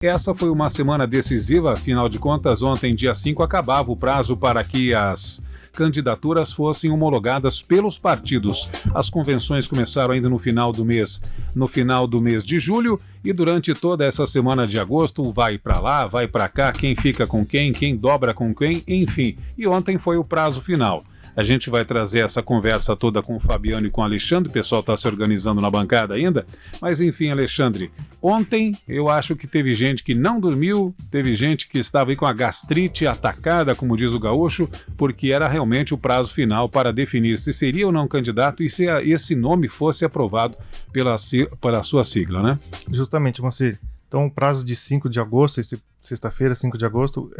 Essa foi uma semana decisiva, afinal de contas, ontem, dia 5, acabava o prazo para que as candidaturas fossem homologadas pelos partidos. As convenções começaram ainda no final do mês de julho, e durante toda essa semana de agosto, vai para lá, vai para cá, quem fica com quem dobra com quem, enfim. E ontem foi o prazo final. A gente vai trazer essa conversa toda com o Fabiano e com o Alexandre, o pessoal está se organizando na bancada ainda, mas enfim, Alexandre, ontem eu acho que teve gente que não dormiu, teve gente que estava aí com a gastrite atacada, como diz o gaúcho, porque era realmente o prazo final para definir se seria ou não candidato e se esse nome fosse aprovado pela sua sigla, né? Justamente, Moacir. Então o prazo de 5 de agosto, sexta-feira, 5 de agosto,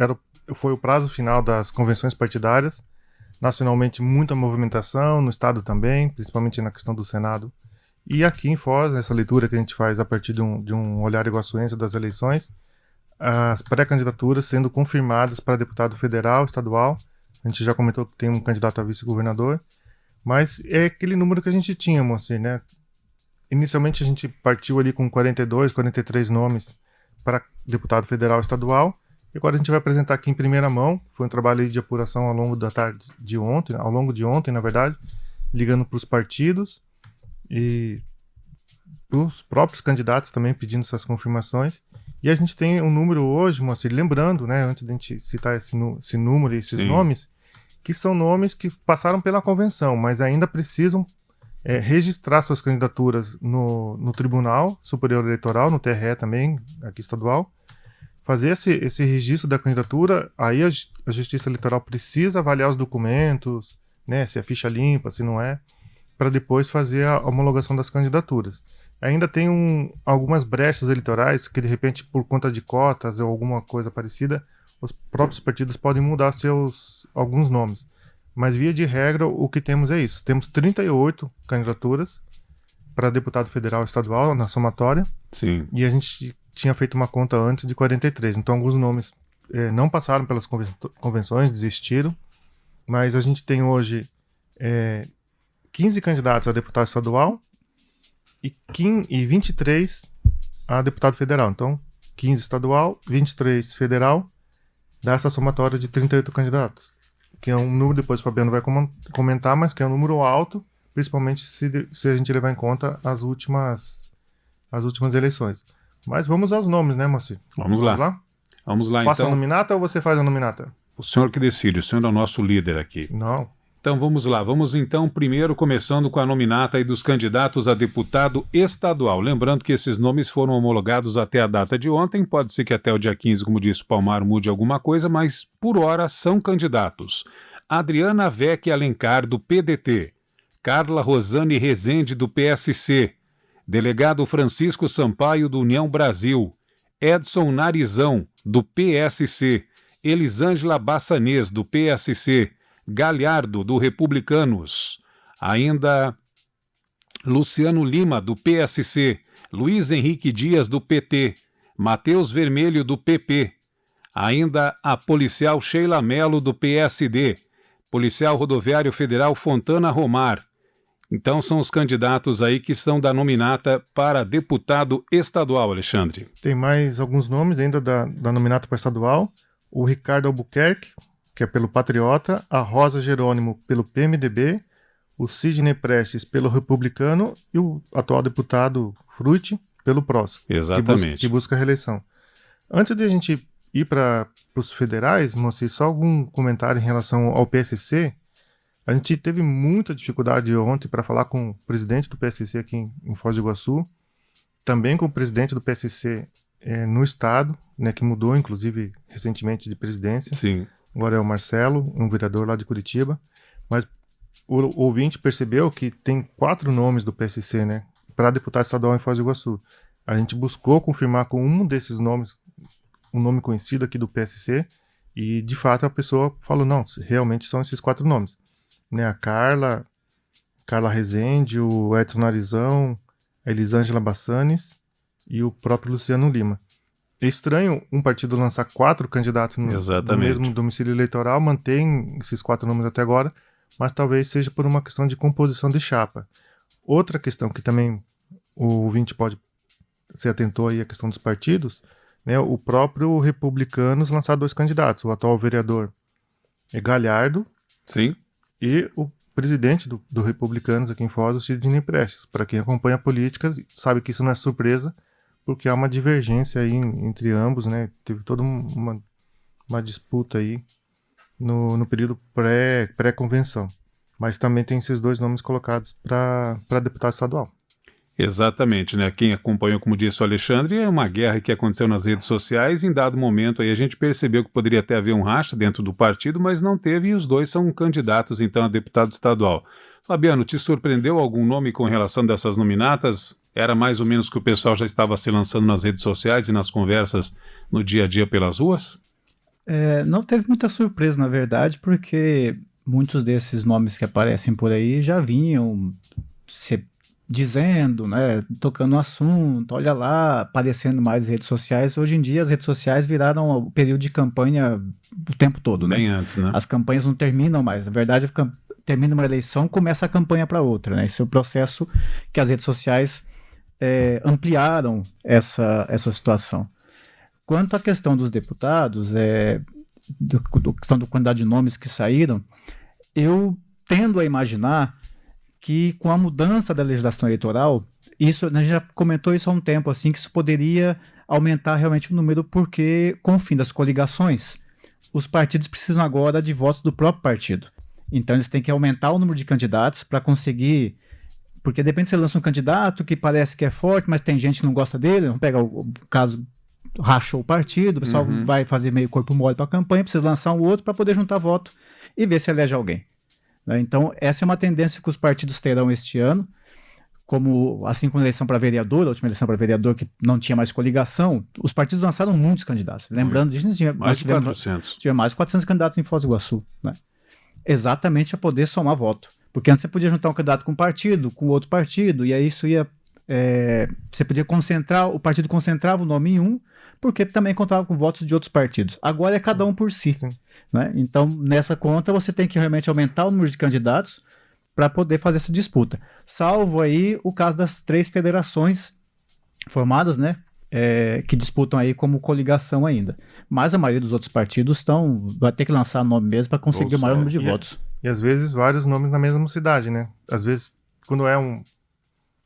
foi o prazo final das convenções partidárias. Nacionalmente, muita movimentação, no Estado também, principalmente na questão do Senado. E aqui em Foz, nessa leitura que a gente faz a partir de um olhar iguaçuense das eleições, as pré-candidaturas sendo confirmadas para deputado federal, estadual. A gente já comentou que tem um candidato a vice-governador, mas é aquele número que a gente tinha, Moacir, né? Inicialmente a gente partiu ali com 42, 43 nomes para deputado federal e estadual. E agora a gente vai apresentar aqui em primeira mão. Foi um trabalho de apuração ao longo da tarde de ontem, ao longo de ontem, na verdade, ligando para os partidos e para os próprios candidatos também pedindo essas confirmações. E a gente tem um número hoje, Moacir, lembrando, né, antes de a gente citar esse número e esses nomes, que são nomes que passaram pela convenção, mas ainda precisam registrar suas candidaturas no Tribunal Superior Eleitoral, no TRE também, aqui estadual. Fazer esse registro da candidatura, aí a Justiça Eleitoral precisa avaliar os documentos, né, se é ficha limpa, se não é, para depois fazer a homologação das candidaturas. Ainda tem algumas brechas eleitorais que, de repente, por conta de cotas ou alguma coisa parecida, os próprios partidos podem mudar alguns nomes. Mas, via de regra, o que temos é isso. Temos 38 candidaturas para deputado federal e estadual na somatória. Sim. E a gente tinha feito uma conta antes de 43. Então, alguns nomes não passaram pelas convenções, desistiram. Mas a gente tem hoje 15 candidatos a deputado estadual e 23 a deputado federal. Então, 15 estadual, 23 federal, dá essa somatória de 38 candidatos. Que é um número, depois o Fabiano vai comentar, mas que é um número alto, principalmente se a gente levar em conta as últimas eleições. Mas vamos aos nomes, né, Moacir? Vamos lá. Vamos lá, Faça então. a nominata ou você faz a nominata? O senhor que decide, o senhor é o nosso líder aqui. Não. Então vamos lá, vamos então primeiro começando com a nominata aí dos candidatos a deputado estadual. Lembrando que esses nomes foram homologados até a data de ontem, pode ser que até o dia 15, como disse o Palmar, mude alguma coisa, mas por hora são candidatos. Adriana Vecchi Alencar, do PDT, Carla Rosane Rezende, do PSC, delegado Francisco Sampaio, do União Brasil, Edson Narizão, do PSC, Elisângela Bassanês, do PSC, Galhardo, do Republicanos, ainda Luciano Lima, do PSC, Luiz Henrique Dias, do PT, Matheus Vermelho, do PP, ainda a policial Sheila Mello, do PSD, policial rodoviário federal Fontana Romar. Então são os candidatos aí que estão da nominata para deputado estadual, Alexandre. Tem mais alguns nomes ainda da nominata para estadual. O Ricardo Albuquerque, que é pelo Patriota, a Rosa Jerônimo pelo PMDB, o Sidney Prestes pelo Republicano e o atual deputado Frutti pelo PROS. Exatamente. Que busca a reeleição. Antes de a gente ir para os federais, Moacir, só algum comentário em relação ao PSC. A gente teve muita dificuldade ontem para falar com o presidente do PSC aqui em Foz do Iguaçu, também com o presidente do PSC no estado, né, que mudou inclusive recentemente de presidência. Sim. Agora é o Marcelo, um vereador lá de Curitiba. Mas o ouvinte percebeu que tem 4 nomes do PSC, né, para deputado estadual em Foz do Iguaçu. A gente buscou confirmar com um desses nomes, um nome conhecido aqui do PSC, e de fato a pessoa falou, não, realmente são esses 4 nomes. Né, a Carla Rezende, o Edson Narizão, a Elisângela Bassanes e o próprio Luciano Lima. É estranho um partido lançar 4 candidatos no mesmo domicílio eleitoral, mantém esses 4 nomes até agora, mas talvez seja por uma questão de composição de chapa. Outra questão que também o ouvinte pode se atentou aí à questão dos partidos, né, o próprio Republicanos lançar 2 candidatos, o atual vereador Galhardo Sim. e o presidente do Republicanos aqui em Foz, o Sidney Prestes. Para quem acompanha a política, sabe que isso não é surpresa, porque há uma divergência aí entre ambos, né? Teve toda uma disputa aí no período pré-convenção. Mas também tem esses 2 nomes colocados para deputado estadual. Exatamente, né? Quem acompanhou, como disse o Alexandre, é uma guerra que aconteceu nas redes sociais. Em dado momento aí a gente percebeu que poderia até haver um racha dentro do partido, mas não teve, e os 2 são candidatos então a deputado estadual. Fabiano, te surpreendeu algum nome com relação dessas nominatas? Era mais ou menos que o pessoal já estava se lançando nas redes sociais e nas conversas no dia a dia pelas ruas? Não teve muita surpresa, na verdade, porque muitos desses nomes que aparecem por aí já vinham se dizendo, né, tocando no assunto, olha lá, aparecendo mais nas redes sociais. Hoje em dia as redes sociais viraram o período de campanha o tempo todo, né? Bem antes, né? As campanhas não terminam mais. Na verdade, termina uma eleição, começa a campanha para outra, né? Esse é o processo que as redes sociais ampliaram essa situação. Quanto à questão dos deputados, questão da quantidade de nomes que saíram, eu tendo a imaginar que com a mudança da legislação eleitoral, isso, a gente já comentou isso há um tempo, assim, que isso poderia aumentar realmente o número, porque com o fim das coligações, os partidos precisam agora de votos do próprio partido. Então eles têm que aumentar o número de candidatos para conseguir, porque de repente você lança um candidato que parece que é forte, mas tem gente que não gosta dele, vamos pegar o caso, rachou o partido, o pessoal vai fazer meio corpo mole para a campanha, precisa lançar um outro para poder juntar voto e ver se elege alguém. Então, essa é uma tendência que os partidos terão este ano, assim como a eleição para vereador, a última eleição para vereador, que não tinha mais coligação, os partidos lançaram muitos candidatos. Lembrando disso, nós tivemos mais de 400 candidatos em Foz do Iguaçu, né? Exatamente a poder somar voto. Porque antes você podia juntar um candidato com um partido, com outro partido, e aí isso ia... você podia concentrar, o partido concentrava o nome em um, porque também contava com votos de outros partidos. Agora é cada um por si, né? Então, nessa conta, você tem que realmente aumentar o número de candidatos para poder fazer essa disputa. Salvo aí o caso das 3 federações formadas, né? Que disputam aí como coligação ainda. Mas a maioria dos outros partidos vai ter que lançar nome mesmo para conseguir o maior número de votos. E às vezes vários nomes na mesma cidade, né? Às vezes, quando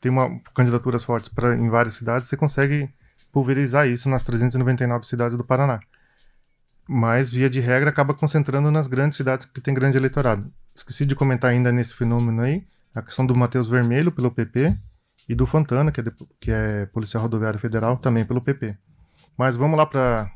tem candidaturas fortes em várias cidades, você consegue pulverizar isso nas 399 cidades do Paraná. Mas, via de regra, acaba concentrando nas grandes cidades que tem grande eleitorado. Esqueci de comentar ainda nesse fenômeno aí, a questão do Matheus Vermelho, pelo PP, e do Fontana, que é policial rodoviário federal, também pelo PP. Mas vamos lá para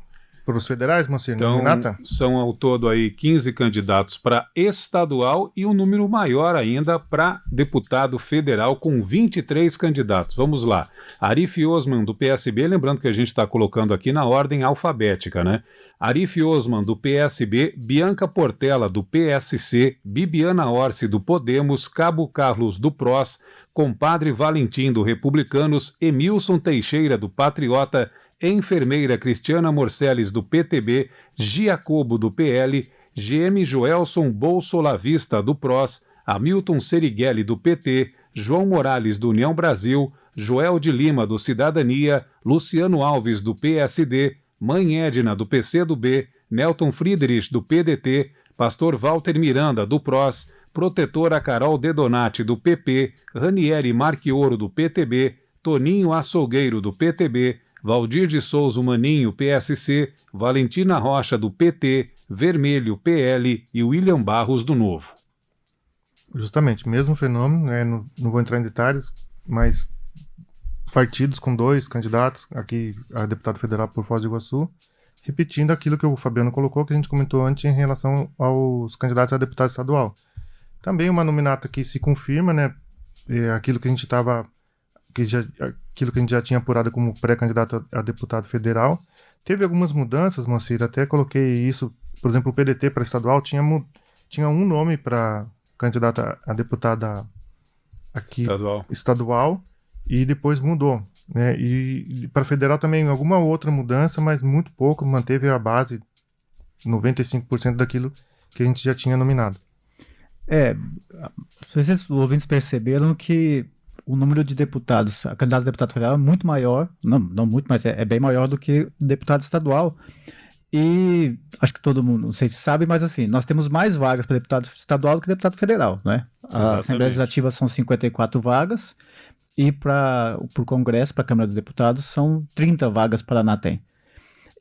os federais, Moacir? Então, são ao todo aí 15 candidatos para estadual e um número maior ainda para deputado federal, com 23 candidatos. Vamos lá. Arif Osman, do PSB, lembrando que a gente está colocando aqui na ordem alfabética, né? Arif Osman, do PSB, Bianca Portela, do PSC, Bibiana Orsi, do Podemos, Cabo Carlos, do PROS, Compadre Valentim, do Republicanos, Emilson Teixeira, do Patriota, Enfermeira Cristiana Morceles, do PTB, Giacobo, do PL, GM Joelson Bolsolavista, do PROS, Hamilton Serighelli, do PT, João Morales, do União Brasil, Joel de Lima, do Cidadania, Luciano Alves, do PSD, Mãe Edna, do PCdoB, Nelton Friedrich, do PDT, Pastor Walter Miranda, do PROS, Protetora Carol Dedonati, do PP, Ranieri Marchioro, do PTB, Toninho Açougueiro, do PTB, Valdir de Souza Maninho, PSC, Valentina Rocha, do PT, Vermelho, PL e William Barros, do Novo. Justamente, mesmo fenômeno, né? Não vou entrar em detalhes, mas partidos com 2 candidatos, aqui a deputado federal por Foz do Iguaçu, repetindo aquilo que o Fabiano colocou, que a gente comentou antes em relação aos candidatos a deputado estadual. Também uma nominata que se confirma, né? Aquilo que a gente já tinha apurado como pré-candidato a deputado federal. Teve algumas mudanças, Moacir, até coloquei isso, por exemplo, o PDT para estadual tinha um nome para candidata a deputada aqui estadual e depois mudou, né? E para federal também alguma outra mudança, mas muito pouco, manteve a base 95% daquilo que a gente já tinha nominado. Vocês ouvintes perceberam que o número de deputados, a candidatos a deputado federal é muito maior, não muito, mas é bem maior do que o deputado estadual. E acho que todo mundo, não sei se sabe, mas assim, nós temos mais vagas para deputado estadual do que deputado federal, né? A Assembleia Legislativa são 54 vagas e para o Congresso, para a Câmara dos Deputados, são 30 vagas para a Paraná tem.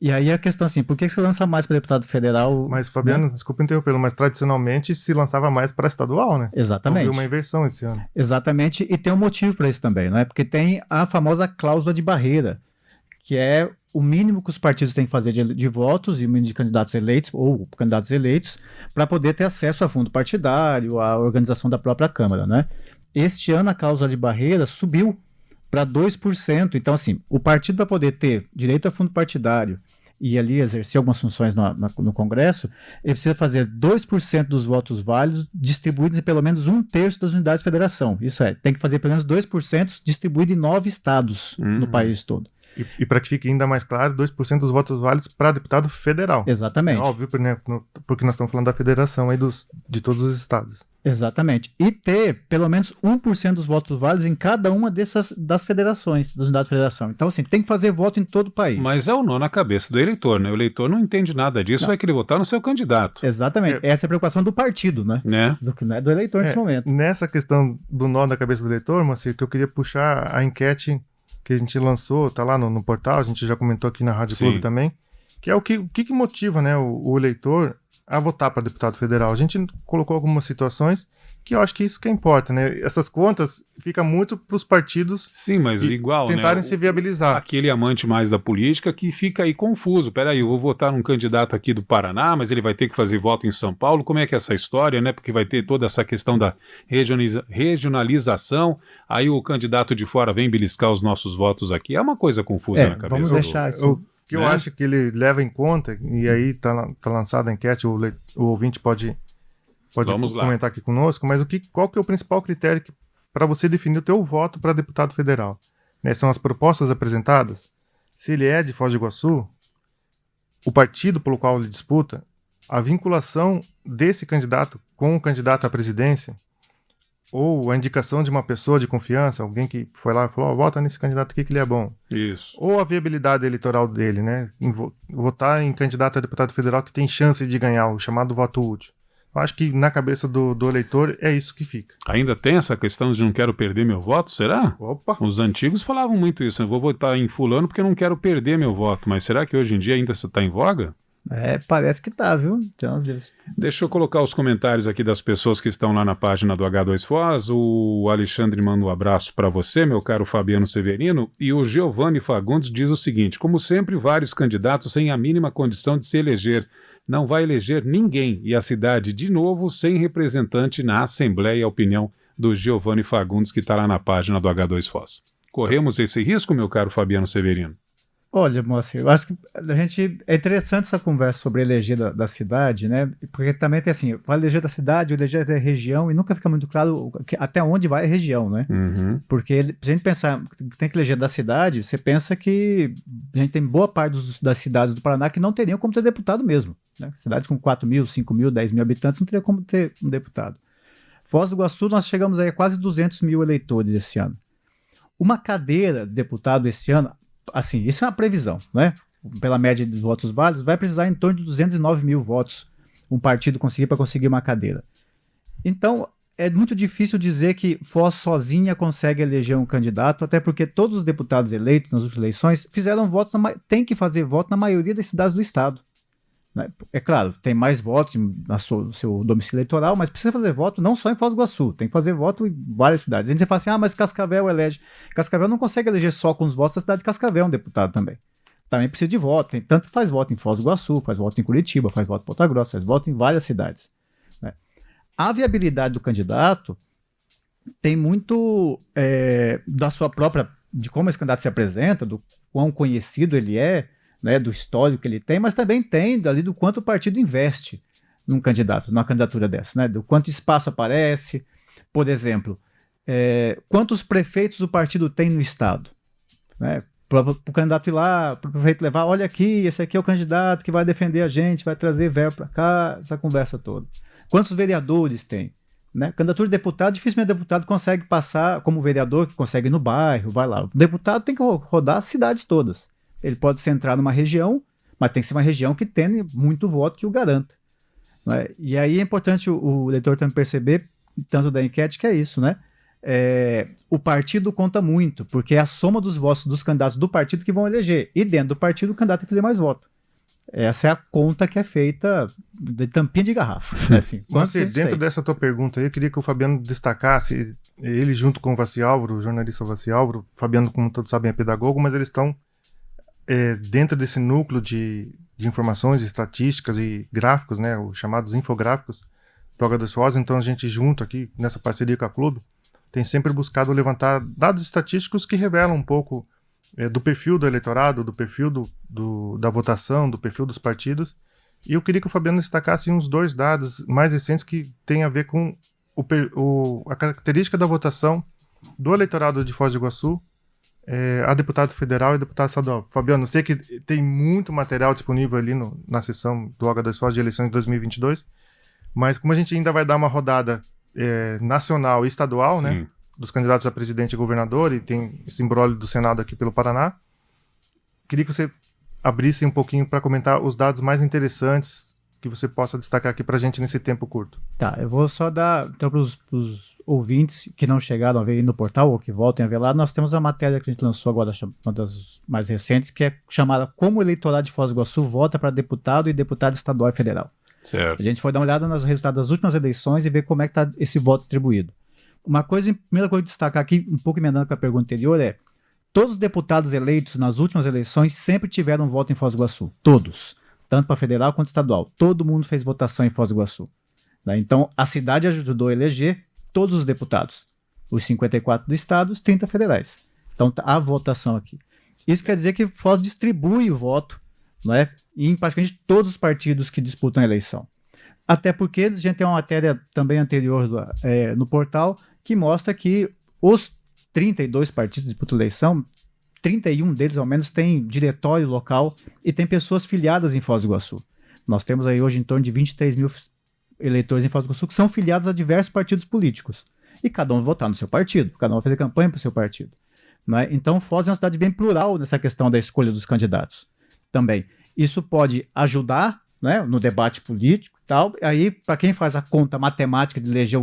E aí a questão assim, por que você lança mais para deputado federal? Mas, Fabiano, né? Desculpa interrompê-lo, mas tradicionalmente se lançava mais para estadual, né? Exatamente. Houve uma inversão esse ano. Exatamente, e tem um motivo para isso também, né? Porque tem a famosa cláusula de barreira, que é o mínimo que os partidos têm que fazer de votos e o mínimo de candidatos eleitos ou candidatos eleitos para poder ter acesso a fundo partidário, à organização da própria Câmara, né? Este ano a cláusula de barreira subiu para 2%. Então, assim, o partido para poder ter direito a fundo partidário e ali exercer algumas funções no Congresso, ele precisa fazer 2% dos votos válidos distribuídos em pelo menos 1/3 das unidades de federação. Isso é, tem que fazer pelo menos 2% distribuído em 9 estados no país todo. E para que fique ainda mais claro, 2% dos votos válidos para deputado federal. Exatamente. É óbvio, né, porque nós estamos falando da federação aí de todos os estados. Exatamente. E ter pelo menos 1% dos votos válidos em cada uma das federações, das unidades de federação. Então, assim, tem que fazer voto em todo o país. Mas é o nó na cabeça do eleitor, né? O eleitor não entende nada disso, vai querer votar no seu candidato. Exatamente. Essa é a preocupação do partido, né? Do eleitor nesse momento. Nessa questão do nó na cabeça do eleitor, Moacir, que eu queria puxar a enquete que a gente lançou, tá lá no portal, a gente já comentou aqui na Rádio Clube também, que é o que motiva, né, o eleitor a votar para deputado federal. A gente colocou algumas situações que eu acho que isso que importa, né? Essas contas ficam muito para os partidos. Sim, mas igual, tentarem, né? se viabilizar. Aquele amante mais da política que fica aí confuso. Peraí, eu vou votar num candidato aqui do Paraná, mas ele vai ter que fazer voto em São Paulo. Como é que é essa história, né? Porque vai ter toda essa questão da regionalização. Aí o candidato de fora vem beliscar os nossos votos aqui. É uma coisa confusa na cabeça. Vamos deixar isso. Que eu acho que ele leva em conta, e aí tá lançada a enquete, o ouvinte pode comentar aqui conosco, mas qual que é o principal critério para você definir o teu voto para deputado federal? Né, são as propostas apresentadas? Se ele é de Foz do Iguaçu, o partido pelo qual ele disputa, a vinculação desse candidato com o candidato à presidência, ou a indicação de uma pessoa de confiança, alguém que foi lá e falou, vota nesse candidato aqui que ele é bom. Isso. Ou a viabilidade eleitoral dele, né? Votar em candidato a deputado federal que tem chance de ganhar, o chamado voto útil. Eu acho que na cabeça do eleitor é isso que fica. Ainda tem essa questão de não quero perder meu voto, será? Opa! Os antigos falavam muito isso, eu vou votar em fulano porque eu não quero perder meu voto, mas será que hoje em dia ainda está em voga? Parece que tá, viu? Deixa eu colocar os comentários aqui das pessoas que estão lá na página do H2Foz. O Alexandre manda um abraço para você, meu caro Fabiano Severino. E o Giovanni Fagundes diz o seguinte: como sempre, vários candidatos sem a mínima condição de se eleger. Não vai eleger ninguém. E a cidade, de novo, sem representante na Assembleia. A opinião do Giovanni Fagundes, que está lá na página do H2Foz. Corremos esse risco, meu caro Fabiano Severino? Olha, Moacir, eu acho que é interessante essa conversa sobre eleger da cidade, né? Porque também tem assim, vai eleger da cidade, eleger da região, e nunca fica muito claro até onde vai a região, né? Uhum. Porque se a gente pensar que tem que eleger da cidade, você pensa que a gente tem boa parte das cidades do Paraná que não teriam como ter deputado mesmo, né? Cidades com 4 mil, 5 mil, 10 mil habitantes não teria como ter um deputado. Foz do Iguaçu, nós chegamos aí a quase 200 mil eleitores esse ano. Uma cadeira de deputado esse ano, assim, isso é uma previsão, né? Pela média dos votos válidos, vai precisar em torno de 209 mil votos um partido conseguir para conseguir uma cadeira. Então, é muito difícil dizer que Foz sozinha consegue eleger um candidato, até porque todos os deputados eleitos nas últimas eleições fizeram votos, tem que fazer voto na maioria das cidades do estado. Né? É claro, tem mais votos no seu domicílio eleitoral, mas precisa fazer voto não só em Foz do Iguaçu, tem que fazer voto em várias cidades. A gente fala assim, mas Cascavel elege. Cascavel não consegue eleger só com os votos da cidade de Cascavel um deputado também. Também precisa de voto, tanto faz voto em Foz do Iguaçu, faz voto em Curitiba, faz voto em Ponta Grossa, faz voto em várias cidades. Né? A viabilidade do candidato tem muito da sua própria, de como esse candidato se apresenta, do quão conhecido ele é, né, do histórico que ele tem, mas também tem ali do quanto o partido investe num candidato, numa candidatura dessa, né, do quanto espaço aparece, por exemplo, quantos prefeitos o partido tem no estado, né, para o candidato ir lá, para o prefeito levar, olha aqui, esse aqui é o candidato que vai defender a gente, vai trazer verbo para cá, essa conversa toda. Quantos vereadores tem? né? Candidatura de deputado, dificilmente o deputado consegue passar como vereador, que consegue ir no bairro, vai lá. O deputado tem que rodar as cidades todas. Ele pode se entrar numa região, mas tem que ser uma região que tenha muito voto que o garanta. Né? E aí é importante o eleitor também perceber, tanto da enquete, que é isso, né? O partido conta muito, porque é a soma dos votos dos candidatos do partido que vão eleger. E dentro do partido, o candidato tem que fazer mais voto. Essa é a conta que é feita de tampinha de garrafa. Né? Assim, dentro dessa tua pergunta aí, eu queria que o Fabiano destacasse, ele junto com o Vassi Álvaro, o jornalista Vassi Álvaro, o Fabiano, como todos sabem, é pedagogo, mas eles estão dentro desse núcleo de informações, estatísticas e gráficos, né, os chamados infográficos do H2Foz. Então a gente junto aqui, nessa parceria com a Clube, tem sempre buscado levantar dados estatísticos que revelam um pouco do perfil do eleitorado, do perfil da votação, do perfil dos partidos. E eu queria que o Fabiano destacasse uns 2 dados mais recentes que têm a ver com a característica da votação do eleitorado de Foz do Iguaçu a deputado federal e deputado estadual. Fabiano, eu sei que tem muito material disponível ali na sessão do H2Foz de eleições de 2022, mas como a gente ainda vai dar uma rodada nacional e estadual, né, dos candidatos a presidente e governador, e tem esse imbróglio do Senado aqui pelo Paraná, queria que você abrisse um pouquinho para comentar os dados mais interessantes que você possa destacar aqui para a gente nesse tempo curto. Tá, eu vou só dar, então, para os ouvintes que não chegaram a ver aí no portal ou que voltem a ver lá, nós temos a matéria que a gente lançou agora, uma das mais recentes, que é chamada Como o eleitorado de Foz do Iguaçu vota para deputado e deputado estadual e federal. Certo. A gente foi dar uma olhada nos resultados das últimas eleições e ver como é que está esse voto distribuído. Primeira coisa de destacar aqui, um pouco emendando com a pergunta anterior, todos os deputados eleitos nas últimas eleições sempre tiveram voto em Foz do Iguaçu. Todos. Tanto para federal quanto estadual. Todo mundo fez votação em Foz do Iguaçu. Né? Então, a cidade ajudou a eleger todos os deputados. Os 54 do estado, os 30 federais. Então, há votação aqui. Isso quer dizer que Foz distribui o voto, não é? Em praticamente todos os partidos que disputam a eleição. Até porque a gente tem uma matéria também anterior no portal que mostra que os 32 partidos que disputam a eleição, 31 deles ao menos têm diretório local e tem pessoas filiadas em Foz do Iguaçu. Nós temos aí hoje em torno de 23 mil eleitores em Foz do Iguaçu que são filiados a diversos partidos políticos. E cada um vai votar no seu partido, cada um vai fazer campanha para o seu partido. Né? Então Foz é uma cidade bem plural nessa questão da escolha dos candidatos também. Isso pode ajudar, né, no debate político e tal. Aí, para quem faz a conta matemática de eleger,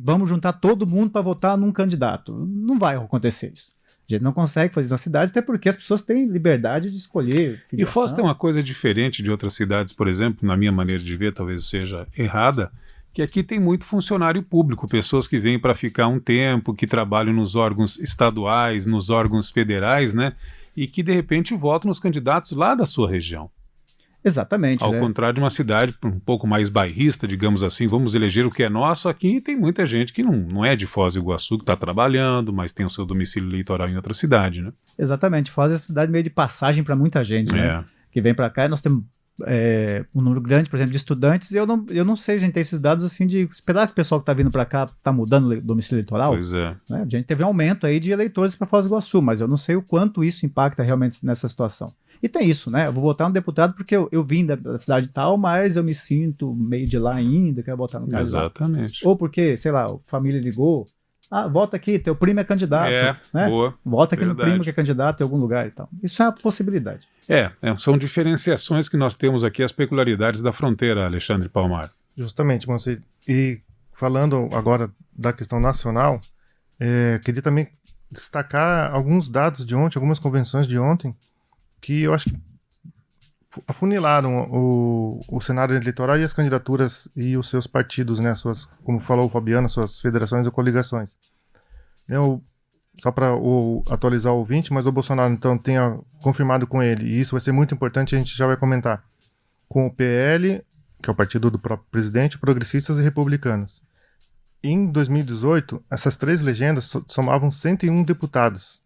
vamos juntar todo mundo para votar num candidato. Não vai acontecer isso. A gente não consegue fazer isso na cidade, até porque as pessoas têm liberdade de escolher filiação. E Foz tem uma coisa diferente de outras cidades, por exemplo, na minha maneira de ver, talvez seja errada, que aqui tem muito funcionário público, pessoas que vêm para ficar um tempo, que trabalham nos órgãos estaduais, nos órgãos federais, né? E que, de repente, votam nos candidatos lá da sua região. Exatamente. Ao contrário de uma cidade um pouco mais bairrista, digamos assim, vamos eleger o que é nosso. Aqui tem muita gente que não é de Foz do Iguaçu, que está trabalhando, mas tem o seu domicílio eleitoral em outra cidade, né? Exatamente. Foz é uma cidade meio de passagem para muita gente, né? Que vem para cá e nós temos um número grande, por exemplo, de estudantes. E eu não sei, a gente tem esses dados assim de esperar que o pessoal que está vindo para cá está mudando o domicílio eleitoral. Pois é. Né? A gente teve um aumento aí de eleitores para Foz do Iguaçu, mas eu não sei o quanto isso impacta realmente nessa situação. E tem isso, né? Eu vou votar no deputado porque eu vim da cidade tal, mas eu me sinto meio de lá ainda, quero votar no cara. Exatamente. Ou porque, sei lá, a família ligou. Vota aqui, teu primo é candidato. Né? Boa. Vota aqui no primo que é candidato em algum lugar e tal. Isso é uma possibilidade. São diferenciações que nós temos aqui, as peculiaridades da fronteira, Alexandre Palmar. Justamente, Moacir. E falando agora da questão nacional, queria também destacar alguns dados de ontem, algumas convenções de ontem, que eu acho que afunilaram o cenário eleitoral e as candidaturas e os seus partidos, né, como falou o Fabiano, suas federações ou coligações. Só para atualizar o ouvinte, mas o Bolsonaro então tenha confirmado com ele, e isso vai ser muito importante, a gente já vai comentar, com o PL, que é o partido do próprio presidente, progressistas e republicanos. Em 2018, essas 3 legendas somavam 101 deputados,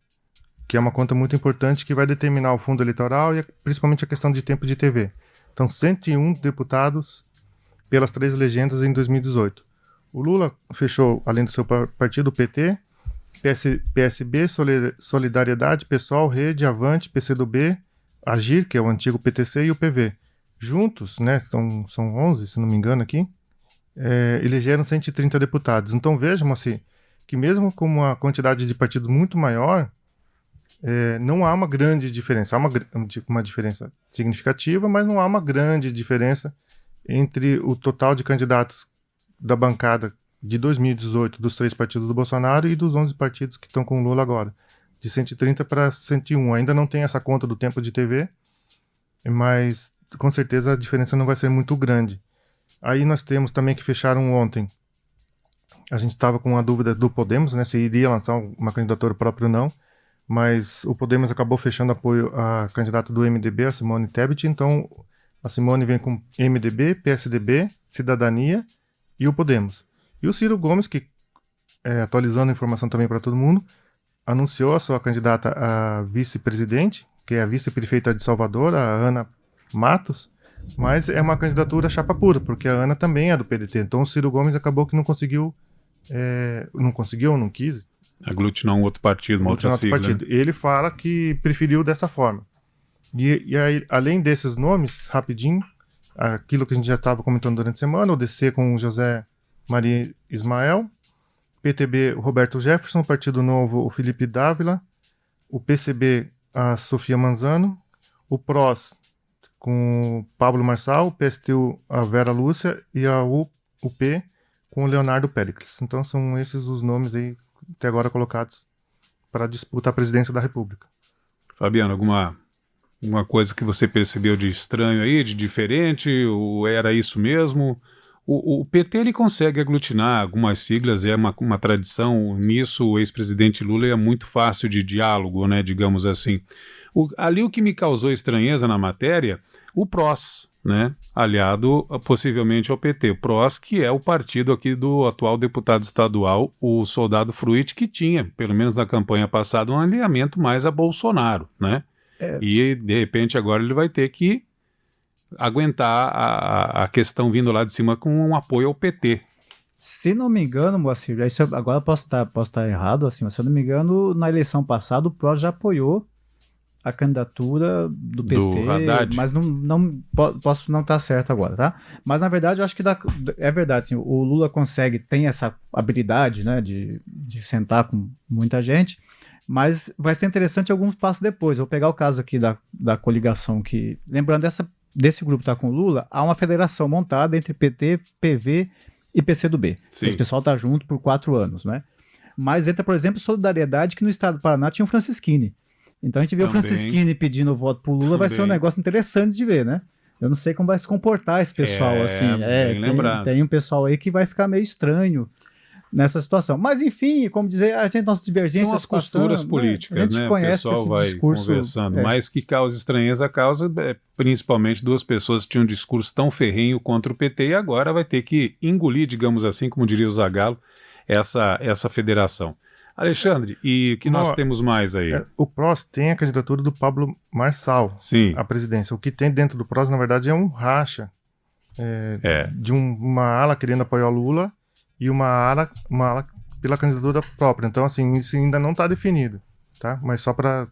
que é uma conta muito importante que vai determinar o fundo eleitoral e principalmente a questão de tempo de TV. Então, 101 deputados pelas 3 legendas em 2018. O Lula fechou, além do seu partido, o PT, PSB, Solidariedade, PSOL, Rede, Avante, PCdoB, Agir, que é o antigo PTC, e o PV. Juntos, né, são 11, se não me engano aqui, elegeram 130 deputados. Então vejam assim, que mesmo com uma quantidade de partidos muito maior, não há uma grande diferença. Há uma diferença significativa, mas não há uma grande diferença entre o total de candidatos da bancada de 2018 dos 3 partidos do Bolsonaro e dos 11 partidos que estão com o Lula agora, de 130 para 101. Ainda não tem essa conta do tempo de TV, mas com certeza a diferença não vai ser muito grande. Aí nós temos também que fecharam ontem. A gente estava com a dúvida do Podemos, né, se iria lançar uma candidatura própria ou não, mas o Podemos acabou fechando apoio à candidata do MDB, a Simone Tebet. Então a Simone vem com MDB, PSDB, Cidadania e o Podemos. E o Ciro Gomes, que, atualizando a informação também para todo mundo, anunciou a sua candidata a vice-presidente, que é a vice-prefeita de Salvador, a Ana Matos, mas é uma candidatura chapa pura, porque a Ana também é do PDT. Então o Ciro Gomes acabou que não conseguiu, não quis aglutinar um outro partido, uma outra sigla. Ele fala que preferiu dessa forma. E aí, além desses nomes, rapidinho, aquilo que a gente já estava comentando durante a semana, o DC com o José Maria Ismael, PTB, o Roberto Jefferson, Partido Novo, o Felipe Dávila, o PCB, a Sofia Manzano, o PROS com o Pablo Marçal, o PSTU, a Vera Lúcia e a UP com o Leonardo Péricles. Então são esses os nomes aí até agora colocados para disputar a presidência da República. Fabiano, alguma coisa que você percebeu de estranho aí, de diferente, ou era isso mesmo? O PT ele consegue aglutinar algumas siglas, é uma tradição nisso. O ex-presidente Lula é muito fácil de diálogo, né, digamos assim. Ali o que me causou estranheza na matéria, o PROS, né, aliado possivelmente ao PT. O PROS, que é o partido aqui do atual deputado estadual, o Soldado Fruit, que tinha, pelo menos na campanha passada, um alinhamento mais a Bolsonaro, né? E de repente agora ele vai ter que aguentar a questão vindo lá de cima com um apoio ao PT. Se não me engano, Moacir, agora posso estar errado, assim, mas se eu não me engano, na eleição passada o PROS já apoiou a candidatura do PT, Haddad. Mas não posso não estar certo agora, tá? Mas na verdade eu acho que é verdade, assim, o Lula tem essa habilidade, né, de sentar com muita gente, mas vai ser interessante alguns passos depois. Eu vou pegar o caso aqui da coligação que, lembrando desse grupo que está com o Lula, há uma federação montada entre PT, PV e PCdoB. Sim. Esse pessoal está junto por 4 anos, né? Mas entra, por exemplo, Solidariedade, que no estado do Paraná tinha o Francisquini. Então a gente vê o Francisquini pedindo o voto pro Lula, vai ser um negócio interessante de ver, né? Eu não sei como vai se comportar esse pessoal, assim. Tem um pessoal aí que vai ficar meio estranho nessa situação. Mas, enfim, como dizer, a gente, nossas divergências... São as costuras políticas, né? A gente conhece o pessoal vai discurso, conversando. Mas que causa estranheza, principalmente duas pessoas que tinham um discurso tão ferrenho contra o PT e agora vai ter que engolir, digamos assim, como diria o Zagallo, essa federação. Alexandre, e o que nós temos mais aí? O PROS tem a candidatura do Pablo Marçal à presidência. O que tem dentro do PROS, na verdade, é um racha de uma ala querendo apoiar o Lula e uma ala pela candidatura própria. Então, assim, isso ainda não está definido, tá? Mas só para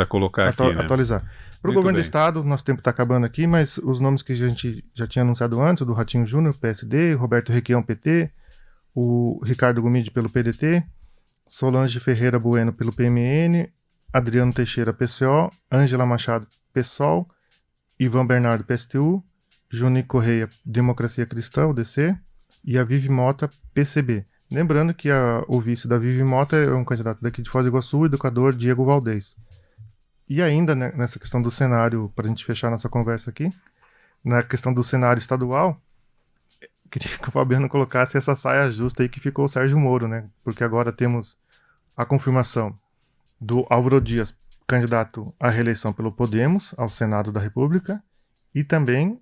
colocar aqui, atualizar. Para o governo do Estado, nosso tempo está acabando aqui, mas os nomes que a gente já tinha anunciado antes, do Ratinho Júnior, PSD, Roberto Requião, PT, o Ricardo Gomide pelo PDT, Solange Ferreira Bueno pelo PMN, Adriano Teixeira PCO, Ângela Machado PSOL, Ivan Bernardo PSTU, Juni Correia Democracia Cristã, o DC, e a Vivi Mota PCB. Lembrando que o vice da Vivi Mota é um candidato daqui de Foz do Iguaçu, o educador Diego Valdez. E ainda, né, nessa questão do cenário, para a gente fechar nossa conversa aqui, na questão do cenário estadual, queria que o Fabiano colocasse essa saia justa aí que ficou o Sérgio Moro, né? Porque agora temos a confirmação do Álvaro Dias, candidato à reeleição pelo Podemos, ao Senado da República, e também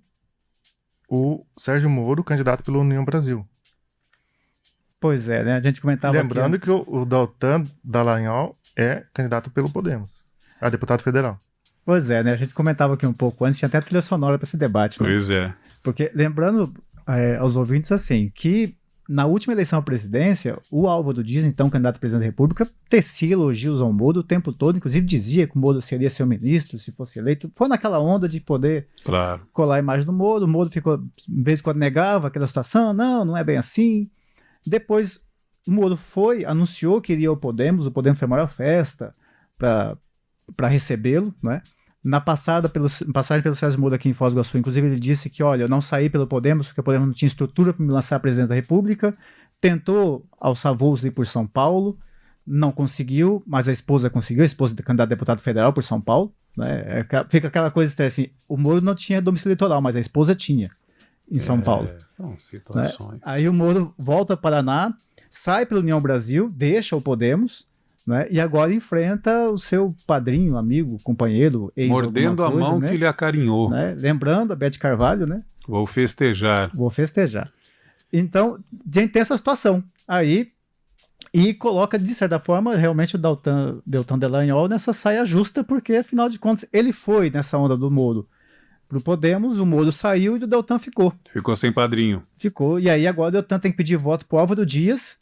o Sérgio Moro, candidato pela União Brasil. Pois é, né? A gente comentava Lembrando que o Deltan Dallagnol é candidato pelo Podemos, a deputado federal. Pois é, né? A gente comentava aqui um pouco antes, tinha até trilha sonora para esse debate, né? Pois é. Porque, lembrando aos ouvintes, assim, que na última eleição à presidência, o Álvaro Dias, então candidato a presidente da República, tecia elogios ao Moro o tempo todo, inclusive dizia que o Moro seria seu ministro se fosse eleito. Foi naquela onda de poder colar a imagem do Moro. O Moro ficou, de vez em quando, negava aquela situação, não é bem assim. Depois, o Moro anunciou que iria ao Podemos, o Podemos foi a maior festa para recebê-lo, né? Na passagem pelo Sérgio Moro aqui em Foz do Iguaçu, inclusive ele disse que, olha, eu não saí pelo Podemos porque o Podemos não tinha estrutura para me lançar a presidência da República, tentou alçar voos ali por São Paulo, não conseguiu, mas a esposa conseguiu, a esposa do candidato a deputado federal por São Paulo, né? Fica aquela coisa assim, o Moro não tinha domicílio eleitoral, mas a esposa tinha em São Paulo. São situações. Né? Aí o Moro volta ao Paraná, sai pela União Brasil, deixa o Podemos, né? E agora enfrenta o seu padrinho, amigo, companheiro, ex mordendo a mão, né? Que lhe acarinhou. Né? Lembrando a Beth Carvalho, né? Vou festejar. Então, diante dessa situação, aí, e coloca, de certa forma, realmente o Deltan Dallagnol nessa saia justa, porque, afinal de contas, ele foi nessa onda do Moro pro Podemos, o Moro saiu e o Deltan ficou. Ficou sem padrinho. Ficou, e aí agora o Deltan tem que pedir voto pro Álvaro Dias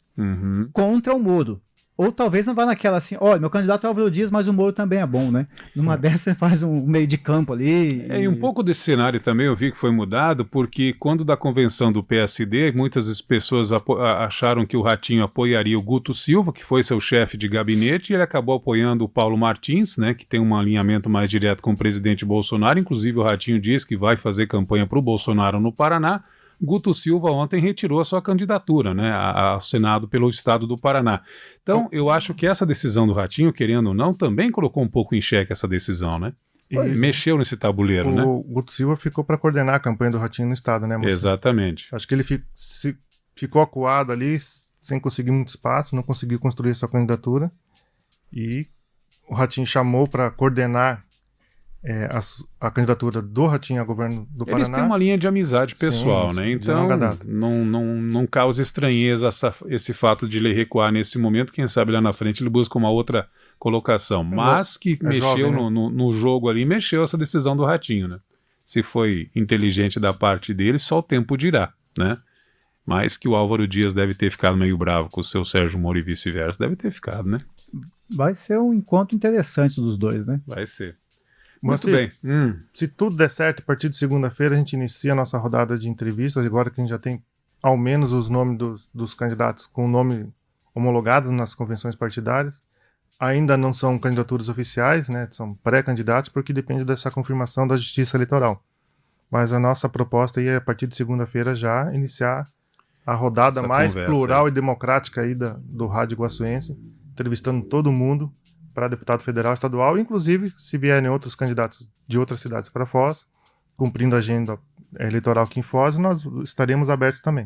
contra o Moro. Ou talvez não vá naquela assim, olha, meu candidato é Álvaro Dias, mas o Moro também é bom, né? Numa dessas você faz um meio de campo ali. E um pouco desse cenário também eu vi que foi mudado, porque quando da convenção do PSD, muitas pessoas acharam que o Ratinho apoiaria o Guto Silva, que foi seu chefe de gabinete, e ele acabou apoiando o Paulo Martins, né, que tem um alinhamento mais direto com o presidente Bolsonaro. Inclusive o Ratinho diz que vai fazer campanha para o Bolsonaro no Paraná. Guto Silva ontem retirou a sua candidatura, né, ao Senado pelo estado do Paraná. Então, eu acho que essa decisão do Ratinho, querendo ou não, também colocou um pouco em xeque essa decisão, né? Mexeu nesse tabuleiro, né? O Guto Silva ficou para coordenar a campanha do Ratinho no estado, né, Moacir? Exatamente. Acho que ele ficou acuado ali, sem conseguir muito espaço, não conseguiu construir sua candidatura. E o Ratinho chamou para coordenar a candidatura do Ratinho ao governo do Paraná. Eles têm uma linha de amizade pessoal, né? Então, não causa estranheza esse fato de ele recuar nesse momento. Quem sabe lá na frente ele busca uma outra colocação. Mas que mexeu jovem, né? no jogo ali, mexeu essa decisão do Ratinho, né? Se foi inteligente da parte dele, só o tempo dirá, né? Mas que o Álvaro Dias deve ter ficado meio bravo com o seu Sérgio Moro e vice-versa. Deve ter ficado, né? Vai ser um encontro interessante dos dois, né? Vai ser. Muito bem. Se tudo der certo, a partir de segunda-feira a gente inicia a nossa rodada de entrevistas, agora que a gente já tem ao menos os nomes dos candidatos com o nome homologado nas convenções partidárias. Ainda não são candidaturas oficiais, né? São pré-candidatos, porque depende dessa confirmação da Justiça Eleitoral. Mas a nossa proposta aí é, a partir de segunda-feira, já iniciar a rodada essa mais plural e democrática aí do Rádio Iguaçuense, entrevistando todo mundo para deputado federal, estadual, inclusive se vierem outros candidatos de outras cidades para Foz, cumprindo a agenda eleitoral aqui em Foz, nós estaremos abertos também.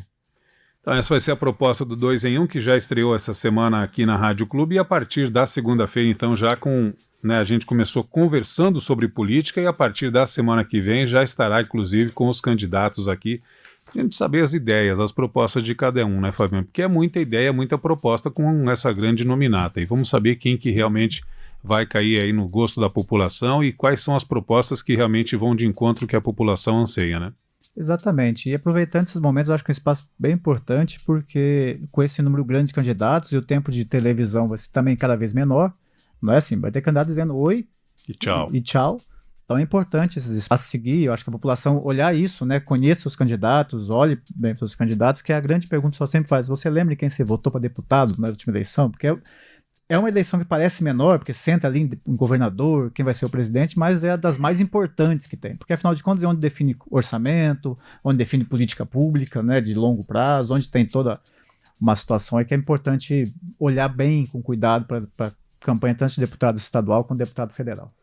Então essa vai ser a proposta do 2 em 1, que já estreou essa semana aqui na Rádio Clube, e a partir da segunda-feira, então, já com, né, a gente começou conversando sobre política, e a partir da semana que vem já estará, inclusive, com os candidatos aqui, a gente saber as ideias, as propostas de cada um, né, Fabiano? Porque é muita ideia, muita proposta com essa grande nominata. E vamos saber quem que realmente vai cair aí no gosto da população e quais são as propostas que realmente vão de encontro que a população anseia, né? Exatamente. E aproveitando esses momentos, eu acho que é um espaço bem importante, porque com esse número grande de candidatos e o tempo de televisão vai ser também cada vez menor, não é assim? Vai ter candidato dizendo oi e tchau. E tchau. Então é importante esses espaços seguir, eu acho que a população olhar isso, né, conheça os candidatos, olhe bem para os candidatos, que é a grande pergunta que só sempre faz, você lembra quem você votou para deputado na última eleição? Porque é uma eleição que parece menor, porque senta ali um governador, quem vai ser o presidente, mas é das mais importantes que tem, porque afinal de contas é onde define orçamento, onde define política pública, né, de longo prazo, onde tem toda uma situação aí que é importante olhar bem, com cuidado, para campanha tanto de deputado estadual quanto de deputado federal.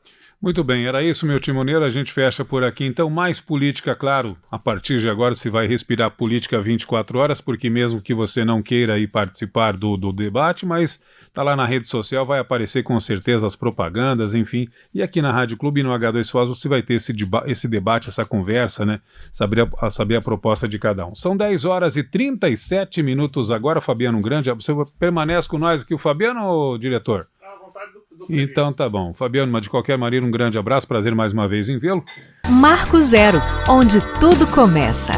Muito bem, era isso, meu timoneiro, a gente fecha por aqui. Então, mais política, claro, a partir de agora se vai respirar política 24 horas, porque mesmo que você não queira ir participar do debate, mas tá lá na rede social, vai aparecer com certeza as propagandas, enfim. E aqui na Rádio Clube e no H2 Foz você vai ter esse debate, essa conversa, né? Saber a proposta de cada um. São 10 horas e 37 minutos agora, Fabiano, um grande abraço. Você permanece com nós aqui, o Fabiano, diretor? À vontade do então tá bom. Fabiano, mas de qualquer maneira, um grande abraço, prazer mais uma vez em vê-lo. Marco Zero, onde tudo começa.